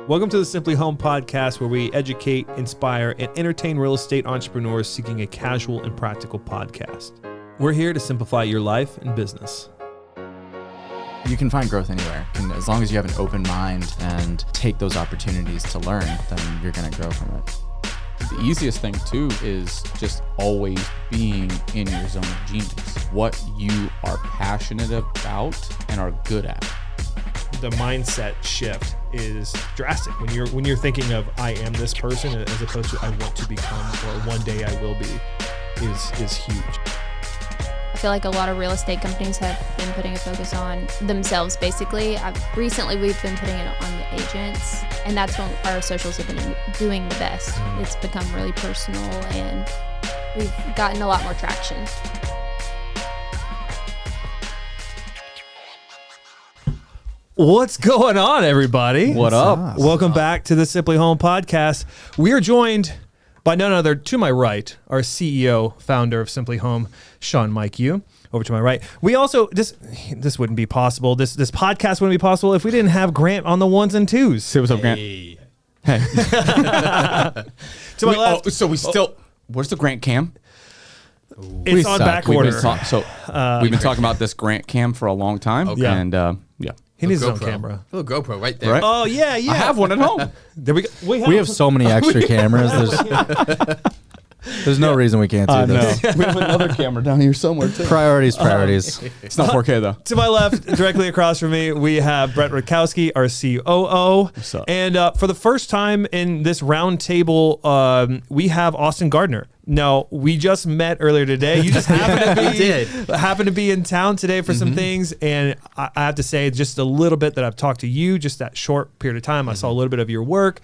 Welcome to the simpliHOM podcast, where we educate, inspire, and entertain real estate entrepreneurs seeking a casual and practical podcast. We're here to simplify your life and business. You can find growth anywhere. And as long as you have an open mind and take those opportunities to learn, then you're going to grow from it. The easiest thing too is just always being in your zone of genius. What you are passionate about and are good at. The mindset shift is drastic when you're thinking of I am this person as opposed to I want to become or one day I will be is huge. I feel like a lot of real estate companies have been putting a focus on themselves, basically. Recently, we've been putting it on the agents, and that's when our socials have been doing the best. It's become really personal, and we've gotten a lot more traction. What's going on, everybody? What up? Welcome back to the simpliHOM podcast. We are joined by none other, to my right, our CEO, founder of simpliHOM, Sean Miku. Over to my right. We also, this wouldn't be possible. This podcast wouldn't be possible if we didn't have Grant on the ones and twos. Say what's up, Grant. Hey. To my left. So we still, where's the Grant cam? It's on back order. We've been talking about this Grant cam for a long time. Okay. And yeah. He needs his own GoPro. camera. A little GoPro right there. Right? Oh, yeah. I have one at home. There we go. We have so many extra cameras. There's no reason we can't do this. We have another camera down here somewhere too. Priorities. It's not 4K though. To my left, directly across from me, we have Brett Ratkowski, our COO. What's up? And for the first time in this round table, we have Austin Gardner. No, we just met earlier today. You just happened to be in town today for some things, and I have to say, just a little bit that I've talked to you, just that short period of time, I saw a little bit of your work.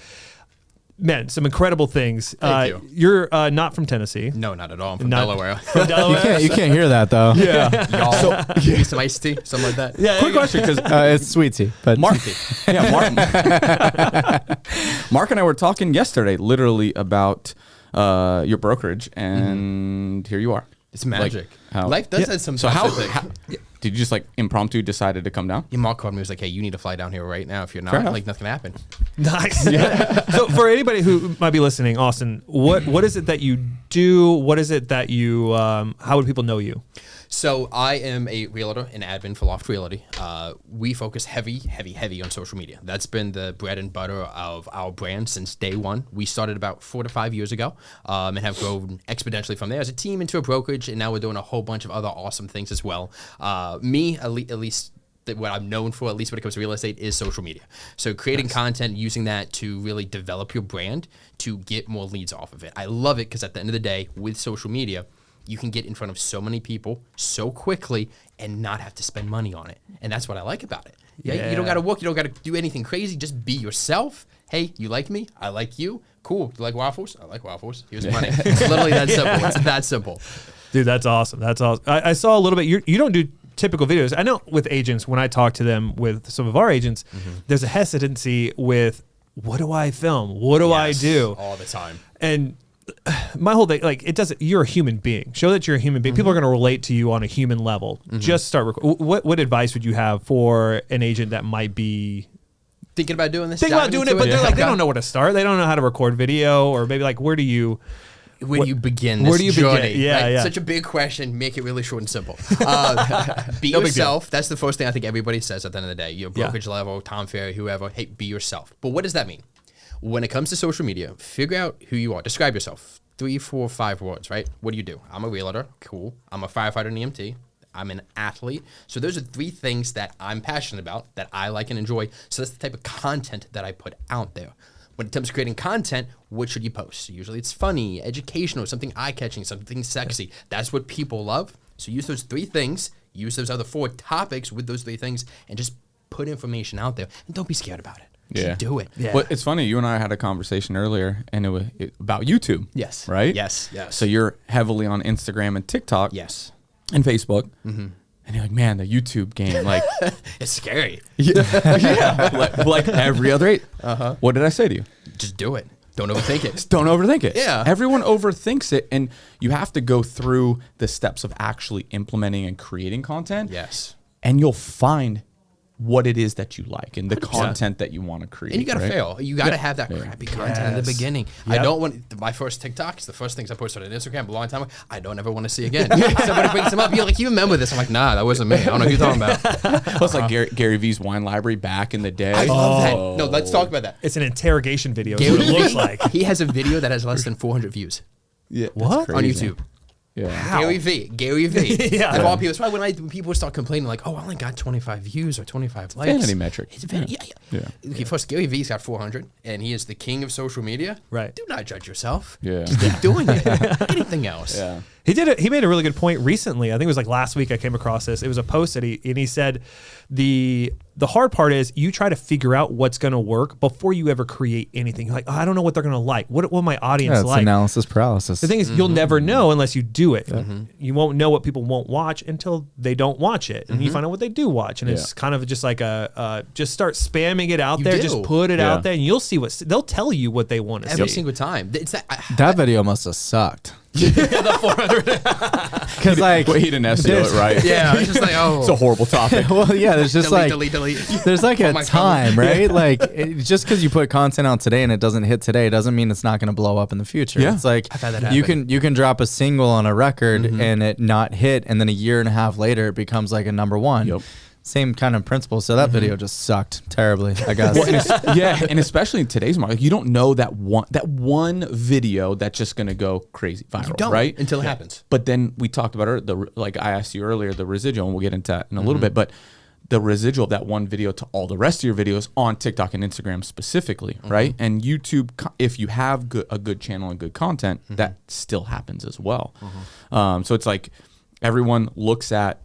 Man, some incredible things. Thank you. You're not from Tennessee. No, not at all. I'm from Delaware. From Delaware. You can't hear that though. Yeah. Y'all, some iced tea, something like that. Yeah. Quick question, because It's sweet tea, but Mark and I were talking yesterday, literally about your brokerage, and here you are. It's magic. how- Life does have some So stuff how, to think. did you just like impromptu decided to come down? Yeah, Mark called me. He was like, hey, you need to fly down here right now. If you're Fair not, enough. like, nothing can happen. Nice. So for anybody who might be listening, Austin, what is it that you do? What is it that you, how would people know you? So I am a realtor and admin for Loft Realty. We focus heavy on social media. That's been the bread and butter of our brand since day one. We started about 4 to 5 years ago and have grown exponentially from there as a team into a brokerage, and now we're doing a whole bunch of other awesome things as well. At least what I'm known for, at least when it comes to real estate, is social media. So creating content, using that to really develop your brand, to get more leads off of it. I love it because at the end of the day, with social media, you can get in front of so many people so quickly and not have to spend money on it. And that's what I like about it. Yeah. You don't got to work. You don't got to do anything crazy. Just be yourself. Hey, you like me? I like you. Cool. You like waffles? I like waffles. Here's money. It's literally that simple. It's that simple. Dude, that's awesome. That's awesome. I saw a little bit. You don't do typical videos. I know with agents, when I talk to them with some of our agents, there's a hesitancy with, what do I film? What do I do? All the time. And my whole thing, like, it doesn't, you're a human being. Show that you're a human being. People are going to relate to you on a human level. Just start. What advice would you have for an agent that might be Thinking about doing this? thinking about doing it, but they're like, they Okay. don't know where to start. They don't know how to record video, or maybe like, where do you begin where this do you begin? journey? Yeah, right? yeah. Such a big question. Make it really short and simple. Be No big yourself. That's the first thing I think everybody says at the end of the day. Your brokerage level, Tom Ferry, whoever. Hey, be yourself. But what does that mean? When it comes to social media, figure out who you are. Describe yourself. 3, 4, 5 words, right? What do? I'm a realtor. Cool. I'm a firefighter and EMT. I'm an athlete. So those are 3 things that I'm passionate about, that I like and enjoy. So that's the type of content that I put out there. When it comes to creating content, what should you post? Usually it's funny, educational, something eye-catching, something sexy. That's what people love. So use those 3 things, use those other 4 topics with those 3 things, and just put information out there. And don't be scared about it. Just do it. Yeah. Well, it's funny. You and I had a conversation earlier, and it was about YouTube. Yes. Right. Yes. So you're heavily on Instagram and TikTok. Yes. And Facebook. And you're like, man, the YouTube game, like, It's scary. like every other 8. What did I say to you? Just do it. Don't overthink it. Just don't overthink it. Yeah. Everyone overthinks it, and you have to go through the steps of actually implementing and creating content. Yes. And you'll find what it is that you like and the content that you want to create. And you got to right? fail. You got to have that crappy content in the beginning. Yep. I don't want my first TikToks, the first things I posted on Instagram a long time ago, I don't ever want to see again. Somebody brings them up. You're like, you remember this? I'm like, nah, that wasn't me. I don't know who you're talking about. Plus, like Gary V's wine library back in the day. I love that. No, let's talk about that. It's an interrogation video. Is what it looks like. He has a video that has less than 400 views Yeah, What? on YouTube. Yeah. Gary V. Yeah. Of all people, that's why when people start complaining like, "Oh, I only got 25 views or 25 likes," vanity metric. It's a vanity. Yeah. Okay, first, Gary V's got 400, and he is the king of social media. Right. Do not judge yourself. Yeah. Just keep doing it. Anything else. Yeah. He made a really good point recently. I think it was like last week I came across this. It was a post that he said the hard part is you try to figure out what's going to work before you ever create anything. You're like, oh, I don't know what they're going to like. What will my audience It's like? analysis paralysis. The thing is, you'll never know unless you do it. You won't know what people won't watch until they don't watch it, and you find out what they do watch. And it's kind of just like just start spamming it out there. do. Just put it Yeah. out there, and you'll see they'll tell you what they want to Every see. single time. It's That video must have sucked. the 400. Because like, Well, he didn't SEO it right. Yeah. It's just like, oh. It's a horrible topic. well, yeah, there's just delete. there's like a my time, phone. right? Like just because you put content out today and it doesn't hit today doesn't mean it's not going to blow up in the future. Yeah. It's like I've had that you happen. can drop a single on a record and it not hit, and then a year and a half later it becomes like a #1. Yep. Same kind of principle. So that video just sucked terribly, I guess. Well, and especially in today's market, you don't know that one video that's just gonna go crazy viral, Don't, right? until it happens. But then we talked about like I asked you earlier, the residual, and we'll get into that in a little bit. But the residual of that one video to all the rest of your videos on TikTok and Instagram specifically, right? And YouTube, if you have a good channel and good content, that still happens as well. So it's like everyone looks at,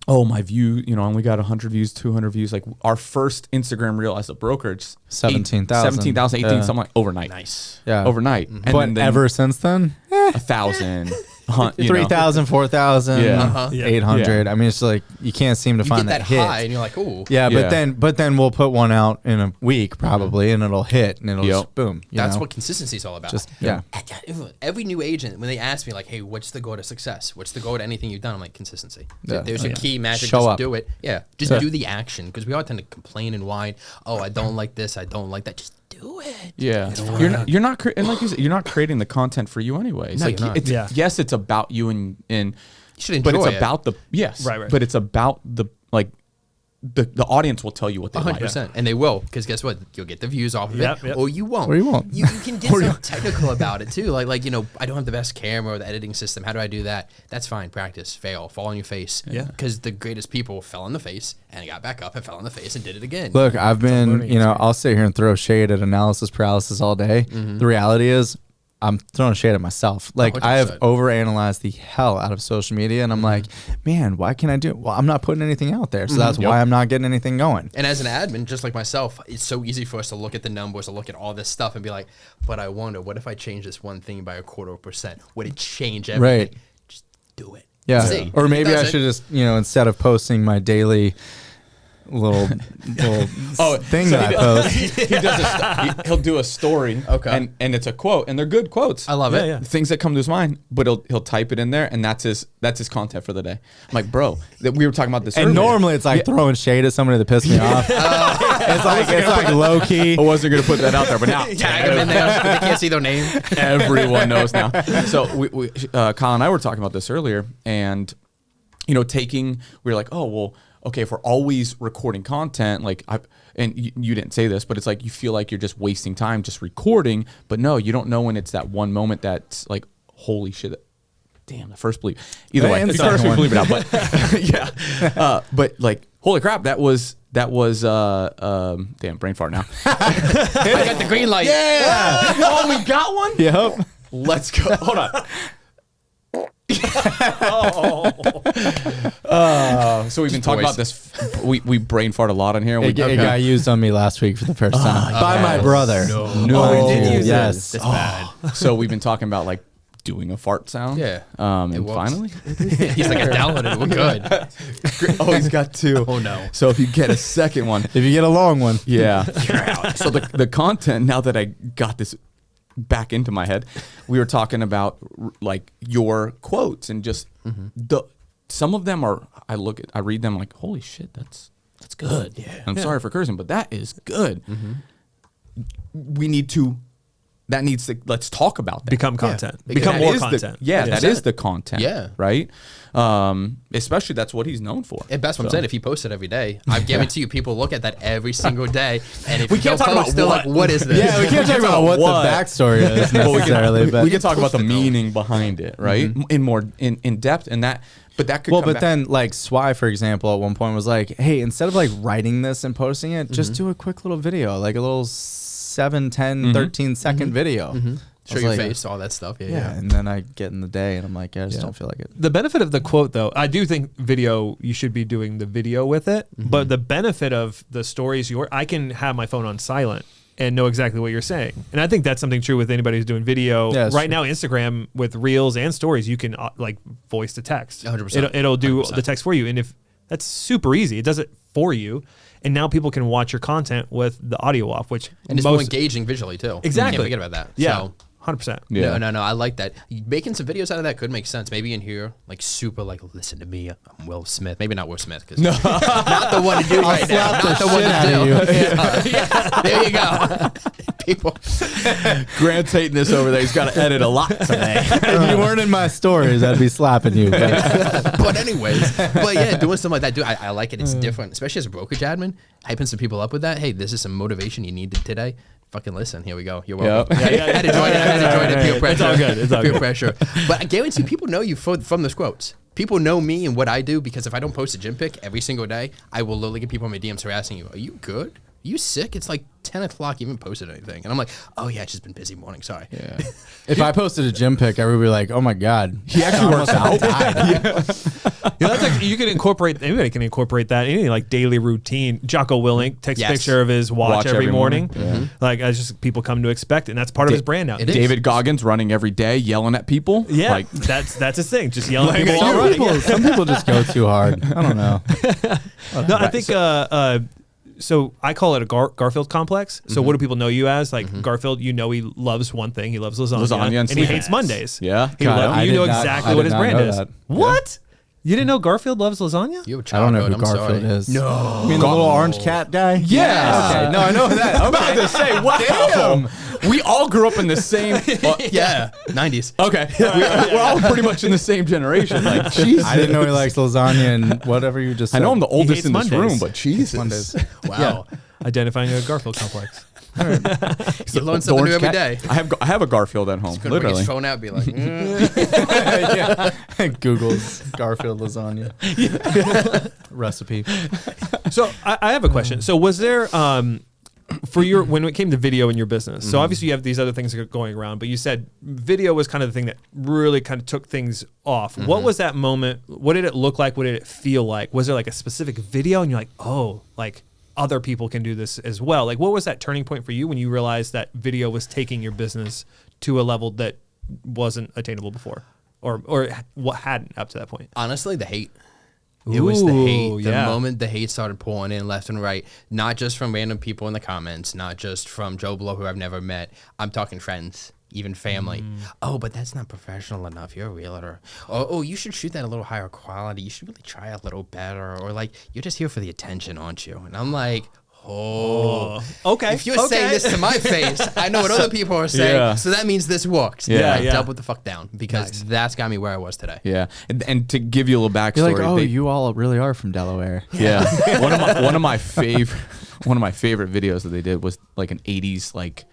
oh, my view, I only got 100 views, 200 views. Like our first Instagram reel as a brokerage, 17,000. 17,000, 18, Yeah. something like overnight. Nice. Yeah. Overnight. And But then ever since then, 1,000, 3,000, 4,000, Yeah. 800. I mean, it's like you can't seem to You find get that hit. high, and you're like, ooh. Yeah, Yeah. but then we'll put one out in a week probably, and it'll hit, and it'll just boom. That's know? what consistency is all about. Just yeah. Every new agent, when they ask me like, "Hey, what's the goal to success? What's the goal to anything you've done?" I'm like, consistency. Yeah. There's your key magic. Show just up. do it. Yeah, just do the action, because we all tend to complain and whine. Oh, I don't like this. I don't like that. Just do it. Yeah, you're not and like you said, you're not creating the content for you anyway. It's No, like you're not. it's, Yeah. yes, it's about you and You should enjoy but it's it. about the Right. But it's about the like the audience will tell you what they like. 100%, and they will, because guess what? You'll get the views off of Yep, it, yep. or you won't. Or you won't. You can get so technical about it too. Like I don't have the best camera or the editing system. How do I do that? That's fine. Practice, fail, fall on your face. Yeah. Because the greatest people fell on the face and got back up and fell on the face and did it again. Look, I've been, learning I'll sit here and throw shade at analysis paralysis all day. The reality is, I'm throwing shade at myself. Like I have 100%. overanalyzed the hell out of social media, and I'm like, man, why can't I do it? Well, I'm not putting anything out there, so that's why I'm not getting anything going. And as an admin, just like myself, it's so easy for us to look at the numbers, to look at all this stuff and be like, but I wonder, what if I change this one thing by 1/4%? Would it change everything? Right. Just do it. Yeah. See. Or maybe It I does should it. just, instead of posting my daily little thing so that I post. He does he'll do a story, Okay. and it's a quote, and they're good quotes. I love Yeah, it. yeah. Things that come to his mind, but he'll type it in there, and that's his content for the day. I'm like, bro, that we were talking about this. And earlier. normally it's like throwing shade at somebody that pissed me off. It's like low key. I wasn't gonna put that out there, but now Tag them in there, but they can't see their name. everyone knows now. So we Kyle and I were talking about this earlier, and we were like, oh well, okay, if we're always recording content, like you didn't say this, but it's like you feel like you're just wasting time just recording, but no, you don't know when it's that one moment that's like, holy shit. Damn, the first bleep. Either way, And the it's first we second believe it out, but yeah. But like, holy crap, that was damn, brain fart now. I got the green light. Yeah. Oh, we got one? Yep. Let's go. Hold on. So we've been talking about this. We brain fart a lot on here. It got used on me last week for the first time by my brother. No. Oh, we did use it. yes. That's bad. So we've been talking about like doing a fart sound. Yeah. And works. finally, He's like, I downloaded it. We're good. oh, he's got two. Oh, no. So if you get a second one, If you get a long one, yeah. So the content, now that I got this back into my head, we were talking about like your quotes and just some of them are, I read them like, holy shit, that's That's good. Yeah. I'm sorry for cursing, but that is good. We need to. That needs to. Let's talk about that. Become content. Yeah. Become That more is content. That is the content. Yeah. Right. Especially that's what he's known for. And that's what I'm saying. If he posts it every day, I guarantee you, people look at that every single day. And if We you can't don't talk post, about they're what. like, "What is this?" Yeah, we can't talk about what what. the backstory is necessarily, but we can talk about the Post it, though. meaning behind it, right? In more in depth, and that. But that could. well, come but back. then like Swy, for example, at one point was like, "Hey, instead of like writing this and posting it, just do a quick little video, like a little 7, 10, 13-second video." Show your face, all that stuff. Yeah, and then I get in the day and I'm like, I just don't feel like it. The benefit of the quote, though, I do think video, you should be doing the video with it. But the benefit of the stories, I can have my phone on silent and know exactly what you're saying. And I think that's something true with anybody who's doing video. Yeah, right now, Instagram with Reels and Stories, you can like voice to text. 100%. It'll do 100%. the text for you. And if that's super easy, it does it for you. And now people can watch your content with the audio off, which And it's more engaging visually too. Exactly. Can't forget about that. Yeah. So, 100%. Yeah. No, I like that. Making some videos out of that could make sense. Maybe in here, like super, like, listen to me, I'm Will Smith. Maybe not Will Smith, because not the one to do right now. Not the one to do. Yeah, there you go. People. Grant's hating this over there. He's got to edit a lot today. If you weren't in my stories, I'd be slapping you. But But anyways, yeah, doing something like that, dude, I like it. It's different, especially as a brokerage admin, hyping some people up with that. Hey, this is some motivation you needed today. Fucking listen. Here we go. You're welcome. Yep. I had to join it. I had to join it. Peer pressure. It's all good. It's all Peer good. pressure. But I guarantee people know you from those quotes. People know me and what I do, because if I don't post a gym pic every single day, I will literally get people in my DMs harassing you. Are you good? Are you sick? It's like 10 o'clock, you haven't posted anything. And I'm like, oh yeah, it's just been busy morning. Sorry. Yeah. if I posted a gym pic, everybody would be like, "Oh my god, He actually works out. That's like, you can incorporate, anybody can incorporate that in any like daily routine. Jocko Willink takes a Yes. picture of his watch every morning. morning. Like, that's just people come to expect it, and that's part of his brand now. It is. David Goggins running every day, yelling at people. Yeah, Like, that's his thing. Just yelling at Like, people some while running. people, some people just go too hard. I don't know." No, I think so I call it a Garfield complex. So what do people know you as? Like Garfield, you know he loves one thing. He loves lasagna, Lasagna and and he sweet hates peas. Mondays. Yeah. He God, I you did know not- exactly I what did his not brand know is. that. What? You didn't know Garfield loves lasagna? You have a I don't know childhood. who I'm Garfield sorry. is. No. You mean the little orange cat guy? Yes. Okay. No, I know that. I'm about to say, wow. We all grew up in the same. Yeah. 90s. Okay. We're all pretty much in the same generation. Like, Jesus. I didn't know he likes lasagna and whatever you just I said. know I'm the oldest hates in this Mondays. room, but Jesus. Mondays. Wow. Identifying a Garfield complex. You learn The something new orange every cat. day. I have a Garfield at home. Gonna bring Literally. his phone out and be like, Google's Garfield lasagna recipe. So I have a question. So was there for your when it came to video in your business? So obviously you have these other things going around, but you said video was kind of the thing that really kind of took things off. What was that moment? What did it look like? What did it feel like? Was there like a specific video and you're like, oh, like other people can do this as well? Like, what was that turning point for you when you realized that video was taking your business to a level that wasn't attainable before, or what hadn't up to that point? honestly, the hate. It was the hate. The yeah. moment the hate started pouring in left and right, not just from random people in the comments, not just from Joe Blow, who I've never met. I'm talking friends, even family. Oh, but that's not professional enough. You're a realtor. Oh, you should shoot that a little higher quality. You should really try a little better. Or like, you're just here for the attention, aren't you? And I'm like, oh, Okay. if you're saying this to my face, I know what other people are saying. Yeah. So that means this works. Yeah. I Yeah. doubled the fuck down, because that's got me where I was today. Yeah. And to give you a little backstory. You're like, oh, they- you all really are from Delaware. Yeah. one of my favorite videos that they did was like an 80s like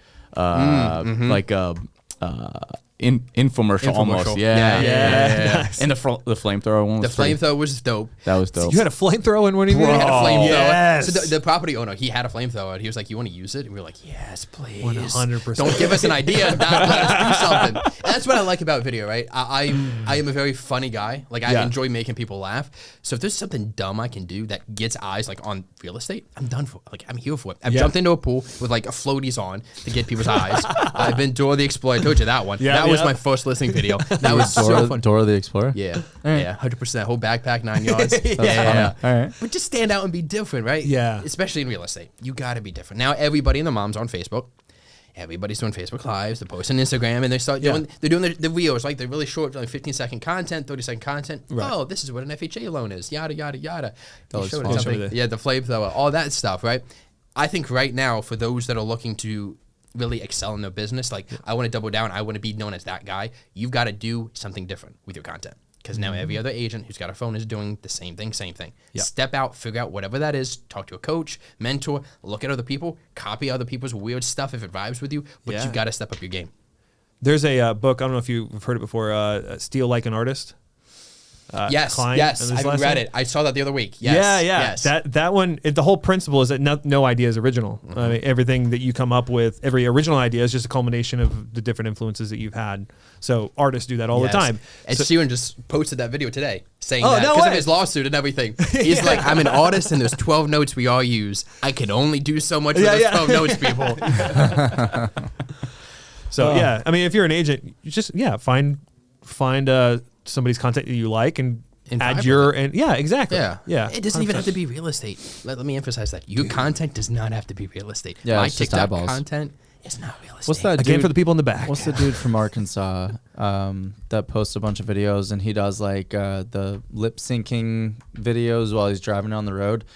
infomercial almost. Yeah. Nice. And the flamethrower one The was pretty- flamethrower was dope. That was dope. You had a flamethrower in one of your We had a videos? flamethrower. Yes. So the property owner, he had a flamethrower. And he was like, "You want to use it?" And we were like, "Yes, please." 100%. Don't give us an idea. Not let us do something. And that's what I like about video, right? I am a very funny guy. Like, I enjoy making people laugh. So if there's something dumb I can do that gets eyes like on real estate, I'm done for. Like, I'm here for it. I've jumped into a pool with like a floaties on to get people's eyes. I've been Dora the Explorer. I told you that one. Yeah, that was yeah. my first listening video. That was so Dora, fun. Dora the Explorer? Yeah, yeah, 100%. Whole backpack, 9 yards. Yeah. All right. But just stand out and be different, right? Yeah. Especially in real estate. You got to be different. Now, everybody and their mom's on Facebook. everybody's doing Facebook Lives, they're posting Instagram, and they're doing the reels, like they're really short, like 15-second content, 30-second content. Right. Oh, this is what an FHA loan is, yada, yada, yada. The flamethrower, all that stuff, right? I think right now, for those that are looking to really excel in their business, like I want to double down, I want to be known as that guy, you've got to do something different with your content. Because now every other agent who's got a phone is doing the same thing. Yep. Step out, figure out whatever that is, talk to a coach, mentor, look at other people, copy other people's weird stuff if it vibes with you, but you got to step up your game. There's a book, I don't know if you've heard it before, Steal Like an Artist. Yes, I've read it. I saw that the other week. Yes, yes. That one, the whole principle is that no idea is original. I mean, everything that you come up with, every original idea is just a culmination of the different influences that you've had. So artists do that all the time. And Sheeran just posted that video today saying that because of his lawsuit and everything. He's like, I'm an artist and there's 12 notes we all use. I can only do so much with those 12 notes, people. So I mean, if you're an agent, you just find somebody's content that you like and add your exactly. Yeah. It doesn't even have to be real estate. Let me emphasize that. Your content does not have to be real estate. Yeah, my TikTok content is not real estate. What's that Again, dude, for the people in the back. What's the dude from Arkansas that posts a bunch of videos and he does like the lip syncing videos while he's driving down the road?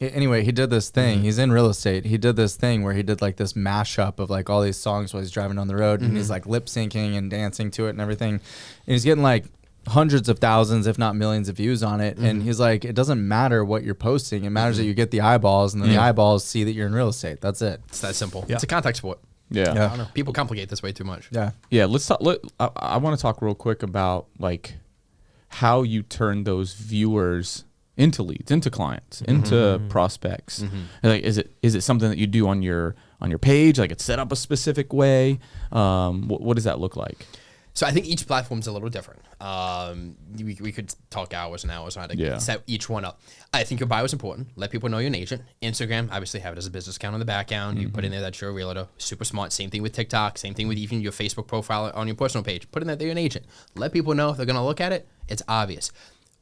Anyway, he did this thing. He's in real estate. He did this thing where he did like this mashup of like all these songs while he's driving down the road, and he's like lip syncing and dancing to it and everything. And he's getting like hundreds of thousands, if not millions of views on it. And he's like, it doesn't matter what you're posting. It matters that you get the eyeballs, and then the eyeballs see that you're in real estate. That's it. It's that simple. It's a contact sport. Yeah. I don't know. People complicate this way too much. Yeah. Let's talk. I want to talk real quick about like how you turn those viewers into leads, into clients, into prospects. Like, is it something that you do on your page? Like, it's set up a specific way. What does that look like? So I think each platform's a little different. We could talk hours and hours on how to set each one up. I think your bio is important. Let people know you're an agent. Instagram, obviously have it as a business account on the background. You put in there that you're a realtor. Super smart. Same thing with TikTok. Same thing with even your Facebook profile on your personal page. Put in that you're an agent. Let people know if they're going to look at it. It's obvious.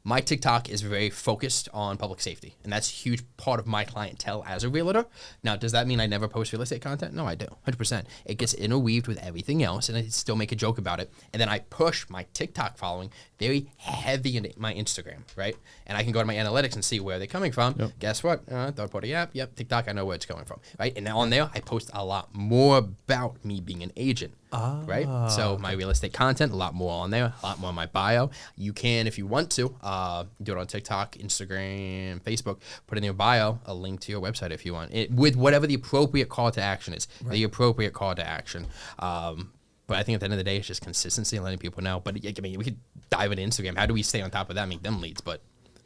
My TikTok is very focused on public safety, and that's a huge part of my clientele as a realtor. Now, does that mean I never post real estate content? No, I do, 100%. It gets interweaved with everything else, and I still make a joke about it. And then I push my TikTok following very heavy into my Instagram, right? And I can go to my analytics and see where they're coming from. Yep. Guess what? Third-party app, TikTok, I know where it's coming from, right? And now on there, I post a lot more about me being an agent. Right? So my real estate content, a lot more on there, a lot more on my bio. You can, if you want to, do it on TikTok, Instagram, Facebook, put in your bio a link to your website if you want, with whatever the appropriate call to action is, the appropriate call to action. But I think at the end of the day, it's just consistency and letting people know. But I mean, we could dive into Instagram. How do we stay on top of that, make them leads? But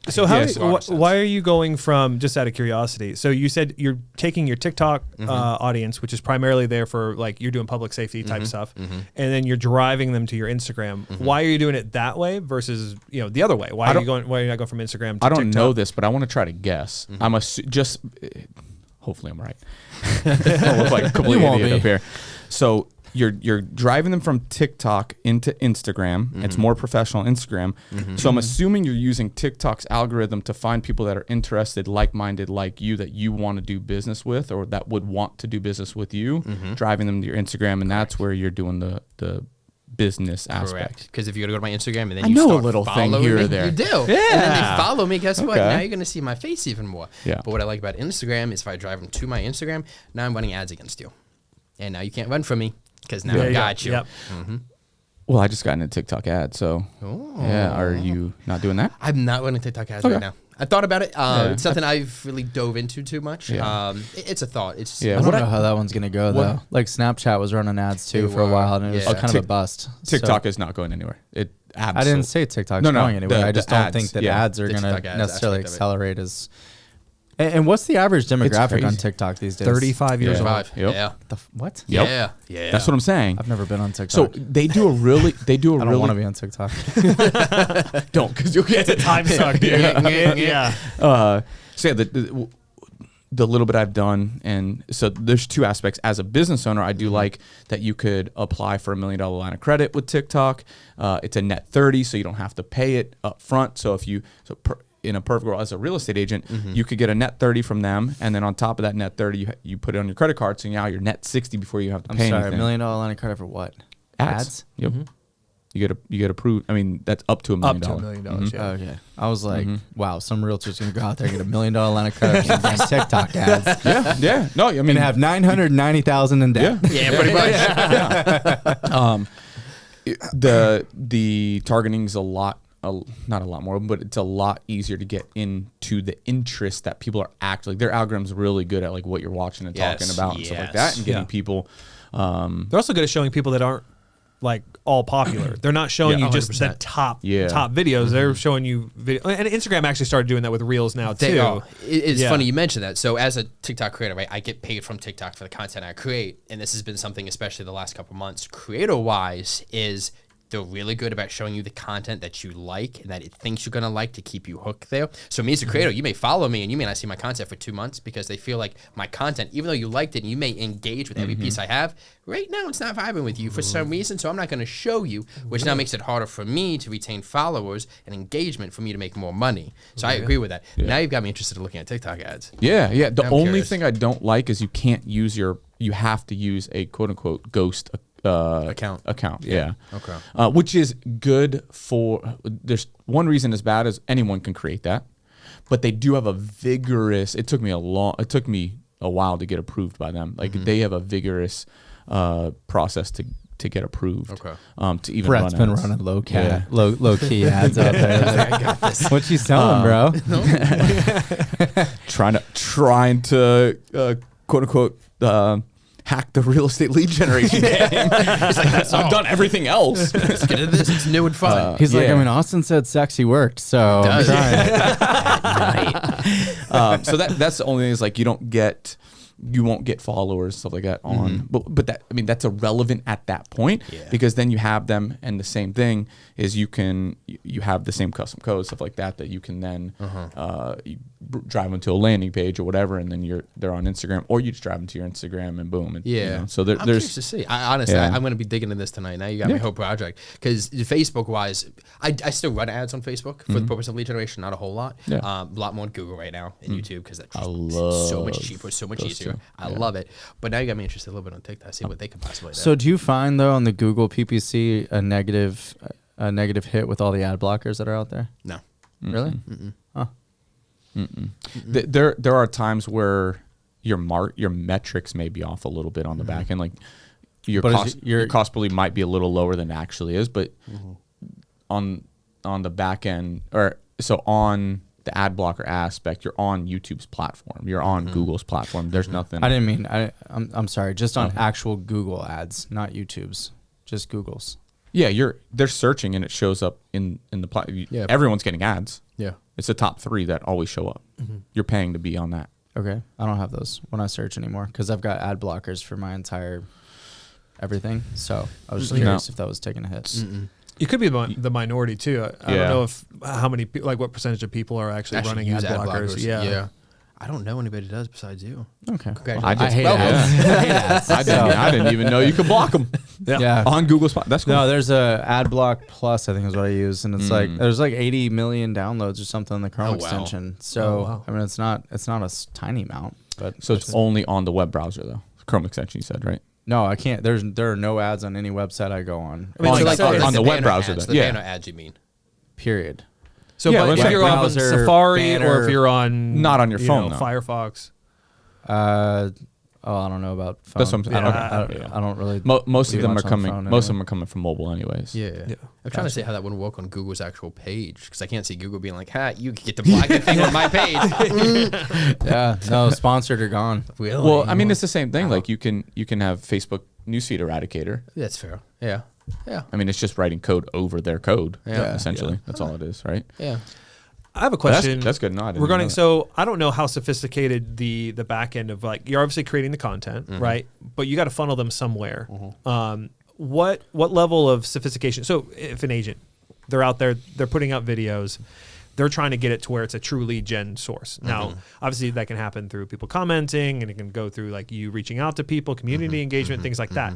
so why are you going from, just out of curiosity, so you said you're taking your TikTok audience, which is primarily there for like you're doing public safety type stuff, and then you're driving them to your Instagram. Why are you doing it that way versus the other way? Why are you not going from Instagram to I don't TikTok? know this, but I want to try to guess. I'm hopefully I'm right. I look like a complete idiot up here. So you're driving them from TikTok into Instagram. It's more professional Instagram. So I'm assuming you're using TikTok's algorithm to find people that are interested, like-minded, like you, that you want to do business with, or that would want to do business with you, driving them to your Instagram, and that's where you're doing the business aspect. Correct. Because if you go to my Instagram and then I you know start a little thing following here me, or there. you do. Yeah. And then they follow me. Guess what? Okay. Now you're going to see my face even more. Yeah. But what I like about Instagram is if I drive them to my Instagram, now I'm running ads against you. And now you can't run from me because now I got you. Yep. Well, I just got in a TikTok ad, so yeah. Are you not doing that? I'm not running TikTok ads right now. I thought about it. It's something I've really dove into too much. Yeah. It's a thought. It's I don't know how that one's gonna go though. Like Snapchat was running ads too for a while, and it was kind of a bust. TikTok is not going anywhere. I didn't say TikTok's going anywhere. I just don't think that ads are gonna necessarily accelerate as. And what's the average demographic on TikTok these days? 35 years old. Yep. What? Yep. Yeah. That's what I'm saying. I've never been on TikTok. So they do a really. I don't want to be on TikTok. Don't, because you'll get It's a time suck. Yeah. So yeah, the little bit I've done, and so there's two aspects. As a business owner, I do like that you could apply for $1 million line of credit with TikTok. It's a net 30, so you don't have to pay it up front. So in a perfect world, as a real estate agent, you could get a net 30 from them, and then on top of that net 30, you put it on your credit card, so now you're net 60 before you have to pay anything. $1 million line of credit for what? Ads. Yep. You get approved. I mean, that's up to $1 million. Up to $1 million. Yeah. Okay. I was like, wow, some realtor's gonna go out there and get $1 million line of credit for some TikTok ads. Yeah. No, I mean, And have 990,000 in debt. Yeah, pretty much. The targeting's a lot, not a lot more, but it's a lot easier to get into the interest that people are actually. Their algorithm's really good at like what you're watching and talking about and stuff like that, and getting people. They're also good at showing people that aren't like all popular. They're not showing you just the top videos. They're showing you video. And Instagram actually started doing that with Reels now too. It's funny you mentioned that. So as a TikTok creator, right, I get paid from TikTok for the content I create, and this has been something, especially the last couple of months, creator-wise, is they're really good about showing you the content that you like and that it thinks you're going to like to keep you hooked there. So me as a creator, you may follow me and you may not see my content for 2 months because they feel like my content, even though you liked it and you may engage with every piece I have, right now it's not vibing with you for some reason, so I'm not going to show you, which now makes it harder for me to retain followers and engagement for me to make more money. So I agree with that. Now you've got me interested in looking at TikTok ads. Yeah. The I'm only curious. thing I don't like is you can't use you have to use a quote unquote ghost account. Yeah. Okay. Which is good for. There's one reason it's bad is anyone can create that, but they do have a vigorous. It took me a while to get approved by them. Like they have a vigorous process to get approved. Okay. To even Brett's run been ads. running low key ads out there. I got this. What you selling, bro? trying to quote unquote hack the real estate lead generation game. It's like, that's all. I've done everything else. Let's get into this. It's new and fun. He's like, I mean, Austin said sexy worked, so I'm trying. So that's the only thing is like you won't get followers, stuff like that on. But that, I mean, that's irrelevant at that point because then you have them, and the same thing is you have the same custom code, stuff like that you can then you drive them to a landing page or whatever, and then they're on Instagram, or you just drive them to your Instagram and boom. And, you know, so I'm there's curious to see. Honestly, I'm going to be digging in this tonight. Now you got my whole project because Facebook wise, I still run ads on Facebook for the purpose of lead generation, not a whole lot. A lot more on Google right now and YouTube because that's so much cheaper, so much easier. I love it. But now you got me interested a little bit on TikTok. See what they can possibly do. So do you find though on the Google PPC a negative hit with all the ad blockers that are out there? No. Really? Huh. There are times where your metrics may be off a little bit on the back end, like your cost per lead might be a little lower than it actually is, but on the back end, or so on the ad blocker aspect, you're on YouTube's platform, you're on Google's platform. There's nothing. I didn't mean. I'm sorry. Just on actual Google ads, not YouTube's. Just Google's. Yeah, they're searching and it shows up in the platform. Yeah. Everyone's getting ads. Yeah. It's the top 3 that always show up. You're paying to be on that. Okay. I don't have those when I search anymore because I've got ad blockers for my entire everything. So I was just curious if that was taking a hit. You could be the minority too. I don't know how many what percentage of people are actually running ad blockers. Yeah. I don't know anybody that does besides you. Okay. Well, I hate ads. I didn't even know you could block them. Yeah. On Google's platform. That's cool. No, there's a ad block plus, I think is what I use, and it's like there's like 80 million downloads or something in the Chrome extension. So I mean, it's not a tiny amount, but so it's only on the web browser though. Chrome extension, you said, right? No, I can't. There are no ads on any website I go on. I mean, on, so on the web browser, ads, then. the banner ads, you mean? Period. So but if you're on Safari or if you're on not on your phone, though. Firefox. I don't know about phone. That's what I'm I don't really. Most of them are coming. Phone Most of them are coming from mobile, anyways. Yeah. I'm trying to see how that would work on Google's actual page because I can't see Google being like, "Ha, you get the black thing on my page." Yeah, no, sponsored or gone. Really? Well, I mean, it's the same thing. Like you can have Facebook newsfeed eradicator. That's fair. Yeah. Yeah. I mean, it's just writing code over their code. Yeah. Essentially, that's all it is, right? Yeah. I have a question. That's good. No, I didn't regarding know that. so I don't know how sophisticated the back end of like you're obviously creating the content, right? But you got to funnel them somewhere. What level of sophistication? So if an agent, they're out there, they're putting out videos, they're trying to get it to where it's a true lead gen source. Now, obviously that can happen through people commenting, and it can go through like you reaching out to people, community engagement, things like that.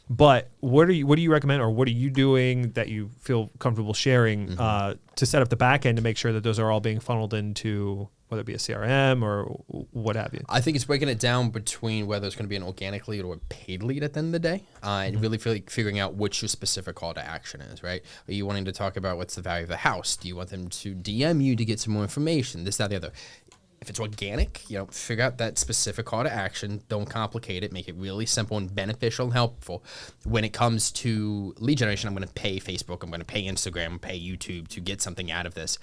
But what do you recommend, or what are you doing that you feel comfortable sharing to set up the back end to make sure that those are all being funneled into, whether it be a CRM or what have you? I think it's breaking it down between whether it's going to be an organic lead or a paid lead at the end of the day, and really figuring out what your specific call to action is, right? Are you wanting to talk about what's the value of the house? Do you want them to DM you to get some more information? This, that, the other. If it's organic, figure out that specific call to action. Don't complicate it. Make it really simple and beneficial and helpful. When it comes to lead generation, I'm going to pay Facebook. I'm going to pay Instagram, pay YouTube to get something out of this.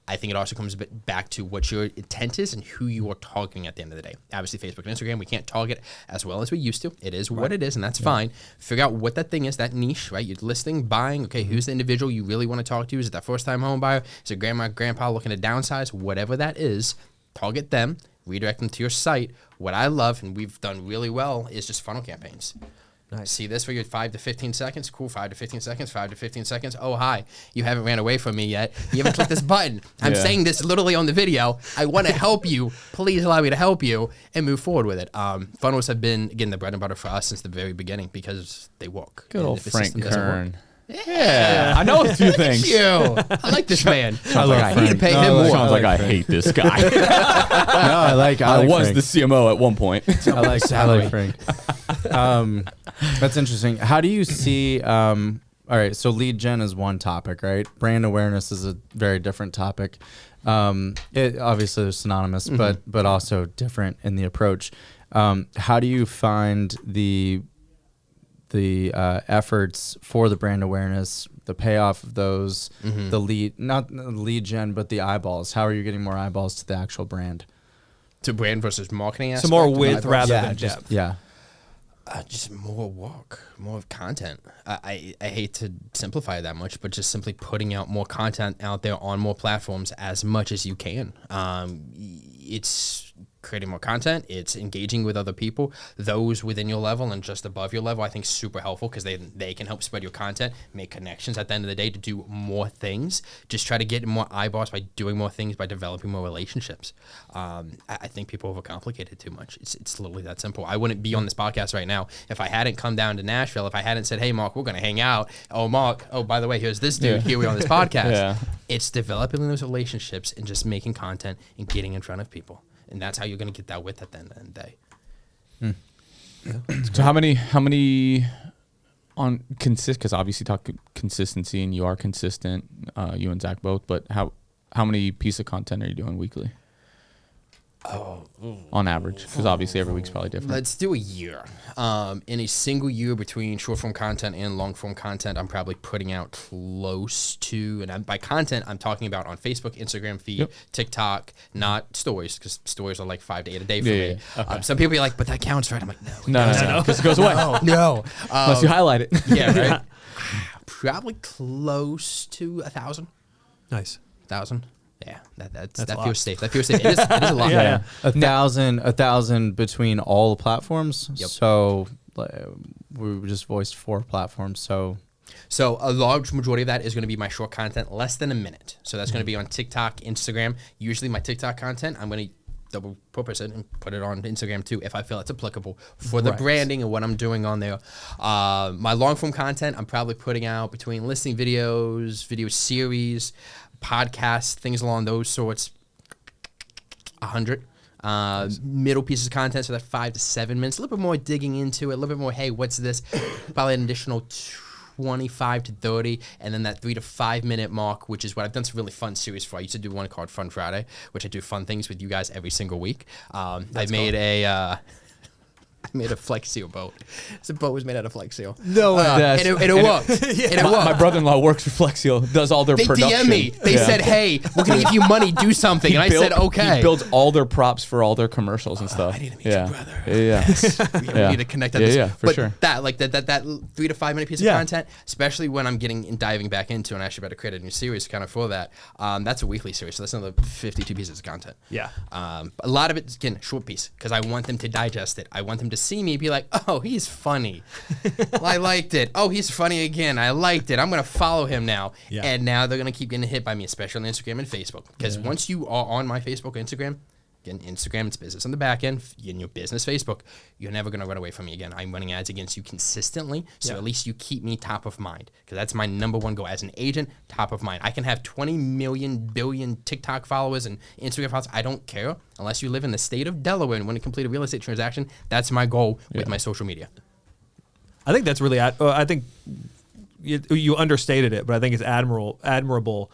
I think it also comes a bit back to what your intent is and who you are targeting at the end of the day. Obviously, Facebook and Instagram, we can't target as well as we used to. It is what it is, and that's fine. Figure out what that thing is, that niche, right? You're listing, buying. Okay, who's the individual you really want to talk to? Is it that first-time home buyer? Is it grandma, grandpa looking to downsize? Whatever that is, target them, redirect them to your site. What I love, and we've done really well, is just funnel campaigns. Nice. See this for your 5 to 15 seconds? Cool, 5 to 15 seconds, 5 to 15 seconds. Oh, hi, you haven't ran away from me yet. You haven't clicked this button. I'm saying this literally on the video. I want to help you. Please allow me to help you and move forward with it. Funnels have been, again, the bread and butter for us since the very beginning because they work. Good old Frank Kern. Yeah, I know a few things. You. I like this man. I need to pay him more. Sounds like I hate this guy. I was Frank. the CMO at one point. I like Frank. That's interesting. How do you see? All right, so lead gen is one topic, right? Brand awareness is a very different topic. It obviously they're synonymous, but also different in the approach. How do you find the efforts for the brand awareness, the payoff of those, the lead, not the lead gen, but the eyeballs? How are you getting more eyeballs to the actual brand? To brand versus marketing aspect? So more width rather than depth. Yeah. Just more work, more content. I hate to simplify it that much, but just simply putting out more content out there on more platforms as much as you can. It's creating more content. It's engaging with other people, those within your level and just above your level. I think super helpful because they can help spread your content, make connections at the end of the day to do more things. Just try to get more eyeballs by doing more things, by developing more relationships. I think people overcomplicate it too much. It's literally that simple. I wouldn't be on this podcast right now if I hadn't come down to Nashville, if I hadn't said, hey, Mark, we're going to hang out. Oh, Mark, by the way, here's this dude. Here we are on this podcast. It's developing those relationships and just making content and getting in front of people. And that's how you're going to get that width at the end of the day. So how many on consist? Because obviously talk consistency, and you are consistent, you and Zach both. But how many pieces of content are you doing weekly? On average, because obviously every week's probably different. Let's do a year. In a single year between short form content and long form content, I'm probably putting out close to, and by content, I'm talking about on Facebook, Instagram feed, TikTok, not stories, because stories are like 5 to 8 a day for me. Okay. Some people are like, but that counts, right? I'm like, no, because it goes away. No. Unless you highlight it. Yeah, right. Probably close to 1,000. Nice. 1,000. Yeah, that feels safe. That feels safe. It is a lot. Yeah. 1,000 between all the platforms. Yep. So we just voiced 4 platforms. So a large majority of that is going to be my short content, less than a minute. So that's going to be on TikTok, Instagram. Usually my TikTok content, I'm going to double purpose it and put it on Instagram too if I feel it's applicable for the branding and what I'm doing on there. My long form content, I'm probably putting out between listing videos, video series, podcasts, things along those sorts, 100. Middle pieces of content, so that 5 to 7 minutes, a little bit more digging into it, a little bit more, hey, what's this? Probably an additional 25 to 30, and then that 3 to 5 minute mark, which is what I've done some really fun series for. I used to do one called Fun Friday, which I do fun things with you guys every single week. I made a Flex Seal boat. The boat was made out of Flex Seal. No way. And it worked. And it worked. My brother-in-law works for Flex Seal, does all their production. They DM me. They said, hey, we're going to give you money, do something. I said, okay. He builds all their props for all their commercials and stuff. I need to meet your brother. Yeah. We need to connect on this. For sure. That 3 to 5 minute piece of content, especially when I'm diving back into, and I actually about to create a new series kind of for that. That's a weekly series, so that's another 52 pieces of content. Yeah. A lot of it, again, short piece, because I want them to digest it. I want them to see me be like, oh, he's funny. Well, I liked it. Oh, he's funny again. I liked it. I'm going to follow him now. Yeah. And now they're going to keep getting hit by me, especially on Instagram and Facebook. Because once you are on my Facebook and Instagram, Again, Instagram, it's business on the back end. In your business Facebook, you're never going to run away from me again. I'm running ads against you consistently, so at least you keep me top of mind, because that's my number one goal as an agent, top of mind. I can have 20 million, billion TikTok followers and Instagram followers. I don't care unless you live in the state of Delaware and want to complete a real estate transaction. That's my goal with my social media. I think that's really, I think you understated it, but I think it's admirable.